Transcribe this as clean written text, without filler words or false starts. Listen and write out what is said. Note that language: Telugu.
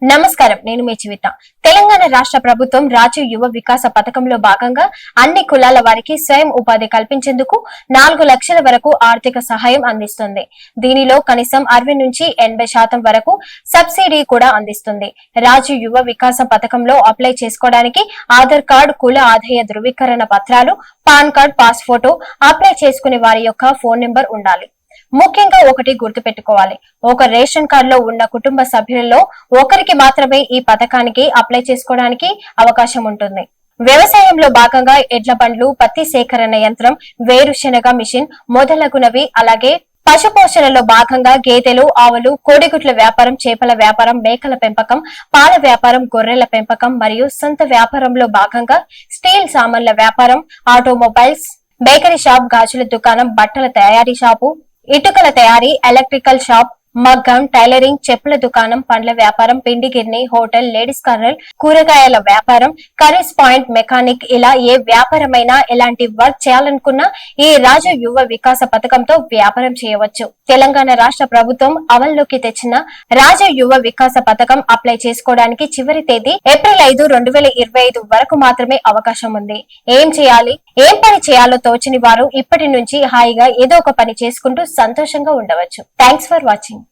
నమస్కారం, నేను మీ జీవిత. తెలంగాణ రాష్ట్ర ప్రభుత్వం రాజీవ్ యువ వికాస పథకంలో భాగంగా అన్ని కులాల వారికి స్వయం ఉపాధి కల్పించేందుకు 4 లక్షల వరకు ఆర్థిక సహాయం అందిస్తుంది. దీనిలో కనీసం 60 నుంచి 80% వరకు సబ్సిడీ కూడా అందిస్తుంది. రాజీవ్ యువ వికాస పథకంలో అప్లై చేసుకోవడానికి ఆధార్ కార్డు, కుల ఆదాయ ధృవీకరణ పత్రాలు, pan card, pass photo, apply చేసుకునే వారి యొక్క ఫోన్ నెంబర్ ఉండాలి. ముఖ్యంగా ఒకటి గుర్తుపెట్టుకోవాలి, ఒక రేషన్ కార్డులో ఉన్న కుటుంబ సభ్యులలో ఒకరికి మాత్రమే ఈ పథకానికి అప్లై చేసుకోవడానికి అవకాశం ఉంటుంది. వ్యవసాయంలో భాగంగా ఎడ్ల బండ్లు, పత్తి సేకరణ యంత్రం, వేరుశెనగ మిషన్ మొదలగునవి, అలాగే పశుపోషణలో భాగంగా గేదెలు, ఆవులు, కోడిగుడ్ల వ్యాపారం, చేపల వ్యాపారం, మేకల పెంపకం, పాల వ్యాపారం, గొర్రెల పెంపకం మరియు సొంత వ్యాపారంలో భాగంగా స్టీల్ సామాన్ల వ్యాపారం, ఆటోమొబైల్స్, బేకరీ షాప్, గాజుల దుకాణం, బట్టల తయారీ షాపు, ఇటుకల తయారీ, ఎలక్ట్రికల్ షాప్, మగ్గం, టైలరింగ్, చెప్పుల దుకాణం, పండ్ల వ్యాపారం, పిండి గిర్ని, హోటల్, లేడీస్ కార్నర్, కూరగాయల వ్యాపారం, కర్రీస్ పాయింట్, మెకానిక్, ఇలా ఏ వ్యాపారమైనా ఎలాంటి వర్క్ చేయాలనుకున్నా ఈ రాజీవ్ యువ వికాస పథకంతో వ్యాపారం చేయవచ్చు. తెలంగాణ రాష్ట్ర ప్రభుత్వం అమల్లోకి తెచ్చిన రాజీవ్ యువ వికాస పథకం అప్లై చేసుకోవడానికి చివరి తేదీ ఏప్రిల్ 5, 2025 వరకు మాత్రమే అవకాశం ఉంది. ఏం చేయాలి, ఏం పని చేయాలో తోచని వారు ఇప్పటి నుంచి హాయిగా ఏదో ఒక పని చేసుకుంటూ సంతోషంగా ఉండవచ్చు. Thanks for watching.